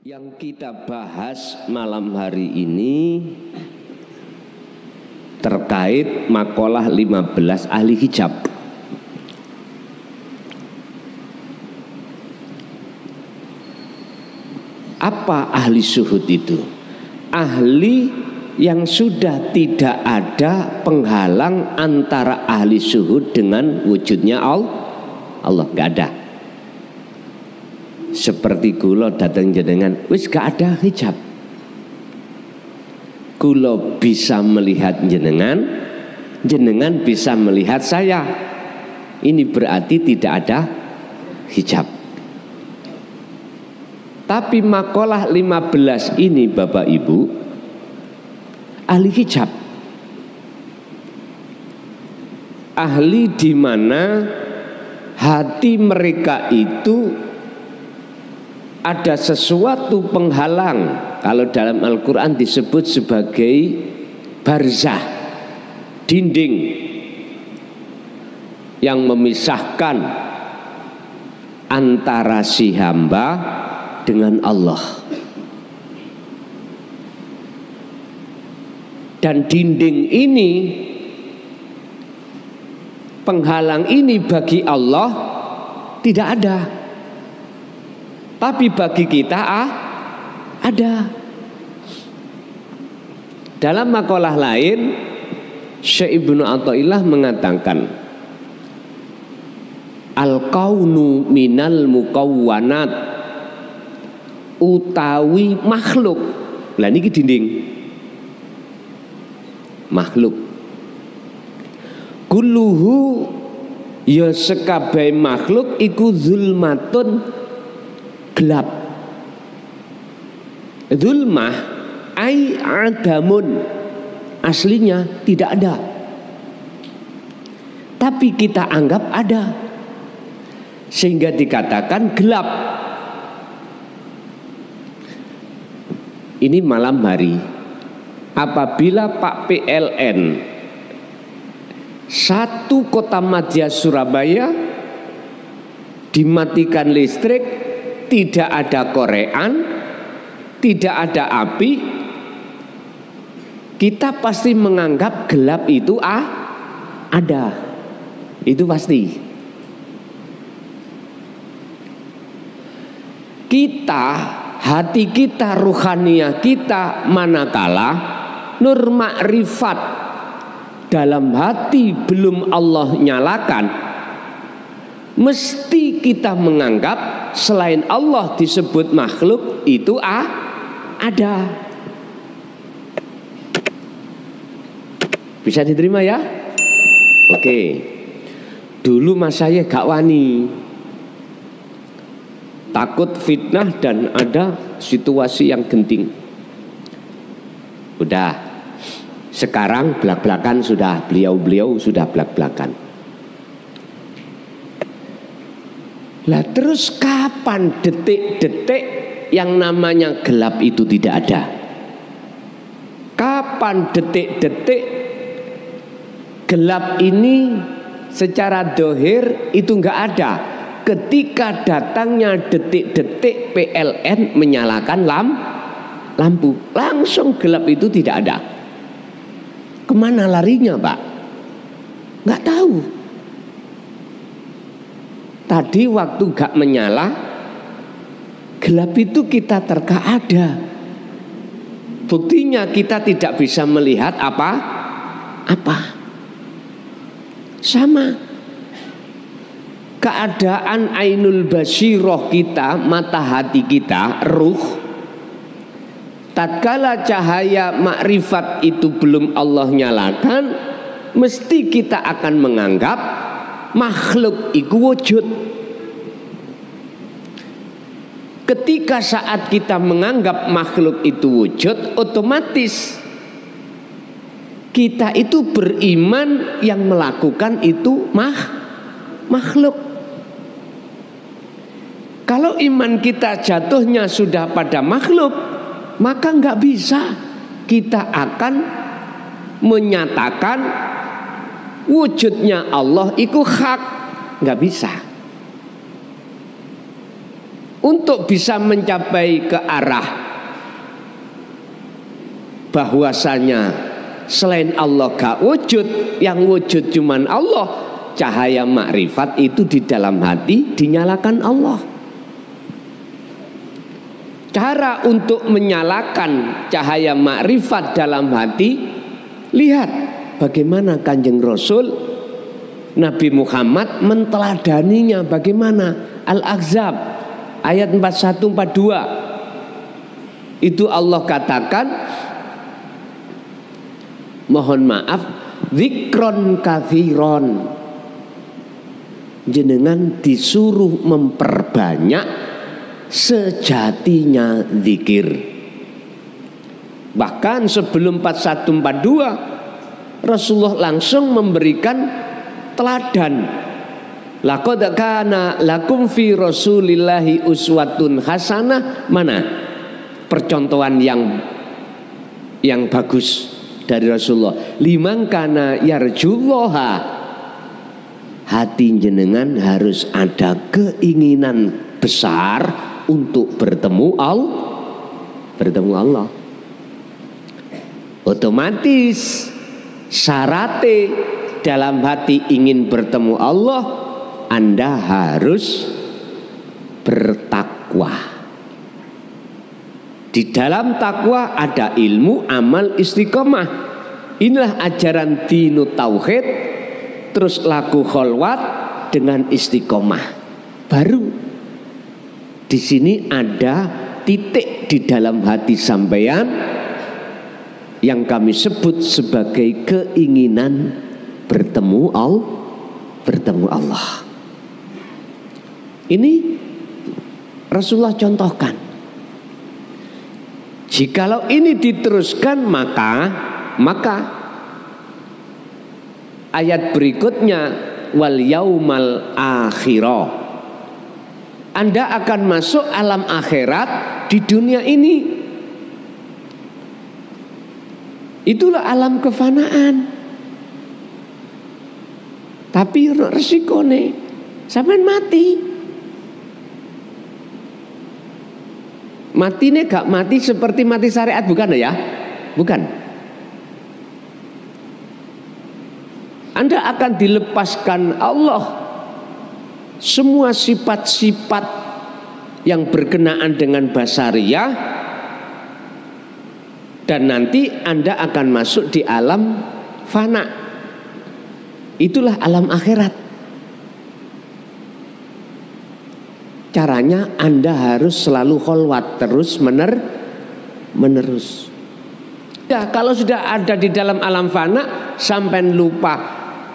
Yang kita bahas malam hari ini terkait makalah 15 ahli hijab. Apa ahli syuhud itu? Ahli yang sudah tidak ada penghalang antara ahli syuhud dengan wujudnya Allah, gak ada. Seperti kula datang jenengan, wis gak ada hijab. Kula bisa melihat jenengan, jenengan bisa melihat saya. Ini berarti tidak ada hijab. Tapi makalah 15 ini Bapak Ibu ahli hijab. Ahli di mana hati mereka itu ada sesuatu penghalang. Kalau dalam Al-Quran disebut sebagai barzah, dinding yang memisahkan antara si hamba dengan Allah. Dan dinding ini, penghalang ini bagi Allah tidak ada. Tapi bagi kita ada. Dalam makalah lain Syekh Ibnu Athaillah mengatakan al-kaunu minal mukawwanat, utawi makhluk. Lah niki dinding makhluk. Kulluhu ya sekabeh makhluk iku zulmatun, gelap. Zulmah ai adamun, aslinya tidak ada, tapi kita anggap ada, sehingga dikatakan gelap. Ini malam hari, apabila Pak PLN satu kota madya Surabaya dimatikan listrik, tidak ada korean, tidak ada api, kita pasti menganggap gelap itu ada. Itu pasti. Kita, hati kita, ruhaniyah kita, manakala nur makrifat dalam hati belum Allah nyalakan, mesti kita menganggap selain Allah disebut makhluk itu ada. Bisa diterima ya? Oke. Dulu mas saya gak wani, takut fitnah dan ada situasi yang genting. Udah. Sekarang belak-belakan sudah, beliau sudah belak-belakan. Lah terus kapan detik-detik yang namanya gelap itu tidak ada? Kapan detik-detik gelap ini secara dohir itu enggak ada? Ketika datangnya detik-detik PLN menyalakan lampu, langsung gelap itu tidak ada. Kemana larinya Pak? Enggak tahu. Tadi waktu gak menyala, gelap itu kita terka ada. Buktinya kita tidak bisa melihat apa. Sama. Keadaan ainul basiroh kita, mata hati kita, ruh, tatkala cahaya makrifat itu belum Allah nyalakan, mesti kita akan menganggap makhluk itu wujud. Ketika saat kita menganggap makhluk itu wujud, otomatis kita itu beriman yang melakukan itu makhluk. Kalau iman kita jatuhnya sudah pada makhluk, maka nggak bisa kita akan menyatakan wujudnya Allah itu hak, nggak bisa. untuk bisa mencapai ke arah bahwasanya selain Allah gak wujud, yang wujud cuman Allah, cahaya makrifat itu di dalam hati dinyalakan Allah. Cara untuk menyalakan cahaya makrifat dalam hati, lihat bagaimana Kanjeng Rasul Nabi Muhammad menteladaninya. Bagaimana? Al-Ahzab ayat 41-42 itu Allah katakan, mohon maaf, zikron kathiron, jenengan disuruh memperbanyak sejatinya zikir. Bahkan sebelum 4142 Rasulullah langsung memberikan teladan. Laqad kana lakum fi Rasulillahi uswatun hasanah. Mana percontohan yang bagus dari Rasulullah? Liman kana yarjullaha, hati jenengan harus ada keinginan besar untuk bertemu Allah. Otomatis syaratnya dalam hati ingin bertemu Allah, Anda harus bertakwa. Di dalam takwa ada ilmu, amal, istiqomah. Inilah ajaran dinu tauhid. Terus laku kholwat dengan istiqomah. Baru di sini ada titik di dalam hati sampean yang kami sebut sebagai keinginan bertemu Allah. Ini Rasulullah contohkan. Jikalau ini diteruskan maka ayat berikutnya wal yaumal akhirah, Anda akan masuk alam akhirat di dunia ini. Itulah alam kefanaan. Tapi resikone sampean mati. Matine gak mati seperti mati syariat, bukan ya? Bukan. Anda akan dilepaskan Allah semua sifat-sifat yang berkenaan dengan basariyah, dan nanti Anda akan masuk di alam fana. Itulah alam akhirat. Caranya Anda harus selalu kholwat terus menerus. Ya, kalau sudah ada di dalam alam fana, sampai lupa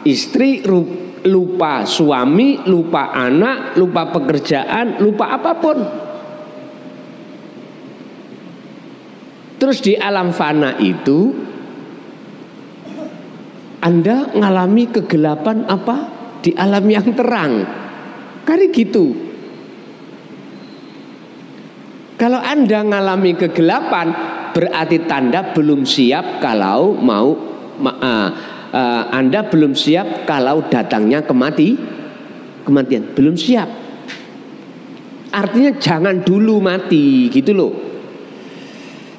istri, lupa suami, lupa anak, lupa pekerjaan, lupa apapun. Terus di alam fana itu Anda ngalami kegelapan apa? Di alam yang terang. Kali gitu. Kalau Anda ngalami kegelapan, berarti tanda belum siap kalau Anda belum siap kalau datangnya kematian. Belum siap. Artinya jangan dulu mati gitu loh.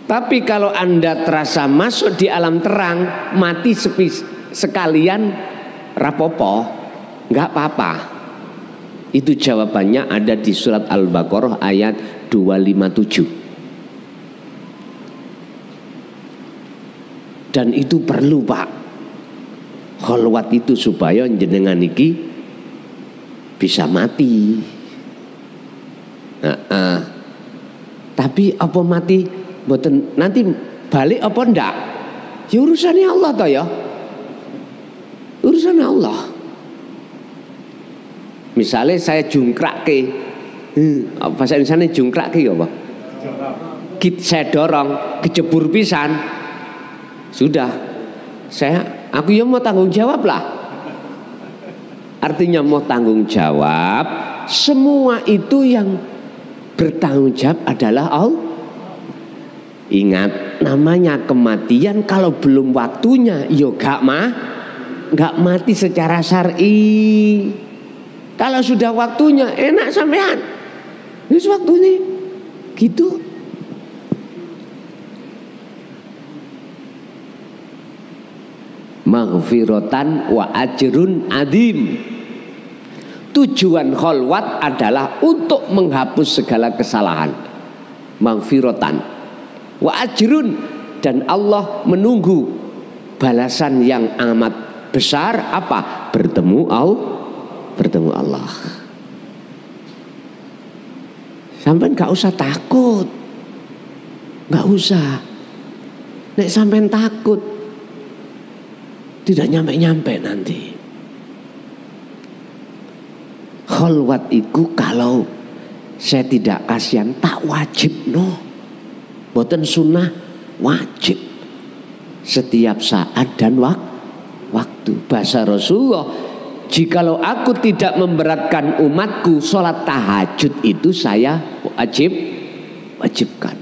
Tapi kalau Anda terasa masuk di alam terang, mati sekalian rapopo, nggak apa-apa. Itu jawabannya ada di surat Al-Baqarah ayat 257. Dan itu perlu, Pak. Kholwat itu supaya jenengan iki bisa mati. Tapi apa mati boten nanti balik apa ndak? Ya urusannya Allah toh ya. Urusan Allah. Misalnya saya jungkrake, bahasa Indonesia jungkrake ya apa? Saya dorong, kejebur pisan. Sudah, aku ya mau tanggung jawab lah. Artinya mau tanggung jawab. Semua itu yang bertanggung jawab adalah Allah. Ingat, namanya kematian kalau belum waktunya, yo gak mati secara syar'i. Kalau sudah waktunya, enak sampean. Ini waktu ini gitu. Maghfiratan wa ajrun adim. Tujuan kholwat adalah untuk menghapus segala kesalahan. Maghfiratan wa ajrun, dan Allah menunggu balasan yang amat besar. Apa? Bertemu Allah. Sampai gak usah takut, gak usah. Nek sampai takut, tidak nyampe-nyampe nanti. Kholwat itu kalau saya tidak kasihan tak wajib no. Boten sunnah, wajib. Setiap saat dan waktu. Bahasa Rasulullah, jikalau aku tidak memberatkan umatku, sholat tahajud itu saya wajibkan.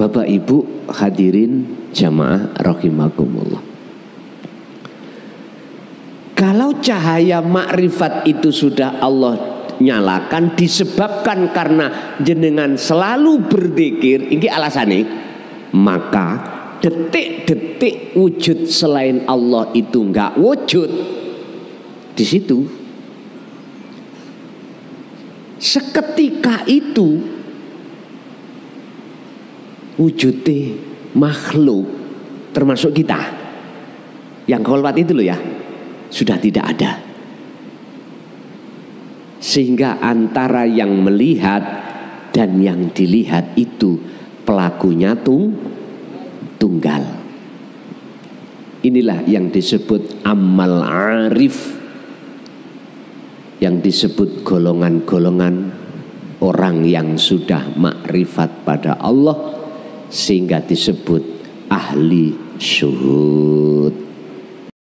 Bapak Ibu hadirin jamaah rahimakumullah. Kalau cahaya makrifat itu sudah Allah nyalakan, disebabkan karena jenengan selalu berzikir, ini alasannya, maka detik-detik wujud selain Allah itu enggak wujud di situ. Seketika itu wujudnya makhluk termasuk kita yang kholwat itu loh ya, sudah tidak ada. Sehingga antara yang melihat dan yang dilihat itu pelakunya tunggal. Inilah yang disebut amal arif, yang disebut golongan-golongan orang yang sudah makrifat pada Allah, sehingga disebut ahli syuhud.